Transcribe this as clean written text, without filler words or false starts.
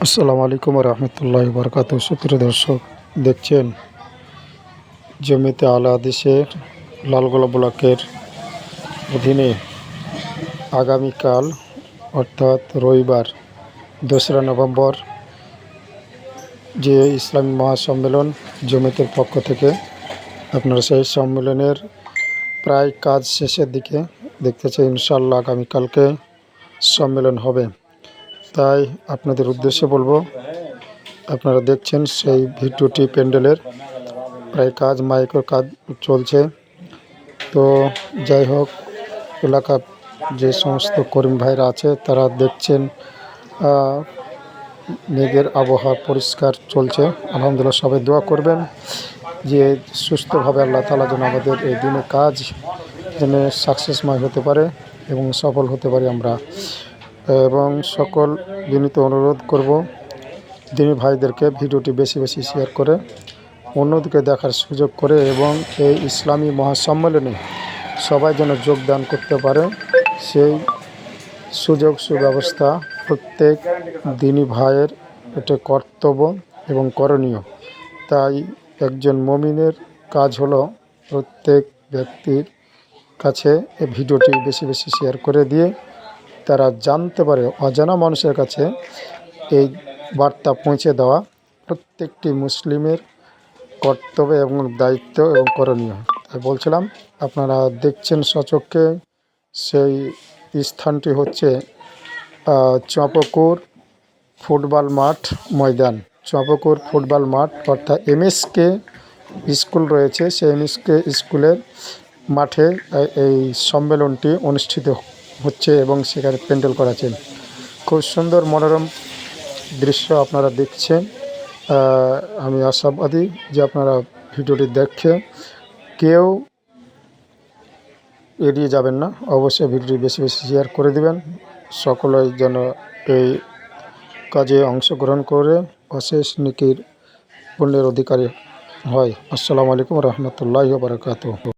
আসসালামু আলাইকুম রহমতুল্লাহ বরকাত। সুপ্রিয় দর্শক, দেখছেন জমিতে আলা হাদিসের লালগোলা ব্লকের অধীনে আগামীকাল অর্থাৎ রবিবার 2রা নভেম্বর যে ইসলামী মহাসম্মেলন জমিতের পক্ষ থেকে, আপনারা সেই সম্মেলনের প্রায় কাজ শেষের দিকে দেখতেছে। ইনশাআল্লাহ আগামীকালকে সম্মেলন হবে। তাই আপনাদের উদ্দেশ্যে বলবো, আপনারা দেখছেন সেই ভিডিওটি প্যান্ডেলের প্রায় কাজ, মাইকের কাজ চলছে। তো যাই হোক, এলাকার যে সমস্ত কর্মী ভাইরা আছে তারা দেখছেন মেঘের আবহাওয়া পরিষ্কার চলছে। আলহামদুলিল্লাহ, সবাই দোয়া করবেন যে সুস্থভাবে আল্লাহ তাআলা যেন আমাদের এই দিনে কাজ যেন সাকসেসময় হতে পারে এবং সফল হতে পারি আমরা। এবং সকল বিনীত অনুরোধ করব, দিনী ভাইদেরকে ভিডিওটি বেশি বেশি শেয়ার করে অন্যদিকে দেখার সুযোগ করে, এবং এই ইসলামী মহাসম্মেলনে সবাই যেন যোগদান করতে পারে সেই সুযোগ সুব্যবস্থা প্রত্যেক দিনী ভাইয়ের এটা কর্তব্য এবং করণীয়। তাই একজন মুমিনের কাজ হলো প্রত্যেক ব্যক্তির কাছে এই ভিডিওটি বেশি বেশি শেয়ার করে দিয়ে তারা জানতে পারে, অজানা মানুষের কাছে এই বার্তা পৌঁছে দেওয়া প্রত্যেকটি মুসলিমের কর্তব্য এবং দায়িত্ব এবং করণীয়। তাই বলছিলাম, আপনারা দেখছেন সচক্ষে সেই স্থানটি হচ্ছে চম্পকুর ফুটবল মাঠ ময়দান। চম্পকুর ফুটবল মাঠ অর্থাৎ এমএসকে স্কুল রয়েছে, সেই এমএসকে স্কুলের মাঠে এই সম্মেলনটি অনুষ্ঠিত হচ্ছে এবং সেখানে প্যান্ডেল করা আছে। খুব সুন্দর মনোরম দৃশ্য আপনারা দেখছেন। আমি আশাবাদী যে আপনারা ভিডিওটি দেখে কেউ এড়িয়ে যাবেন না। অবশ্যই ভিডিওটি বেশি বেশি শেয়ার করে দিবেন, সকলেই যেন এই কাজে অংশগ্রহণ করে অশেষ নেকির পুণ্যের অধিকারী হয়। আসসালামু আলাইকুম রহমতুল্লাহি ওয়া বারাকাতুহু।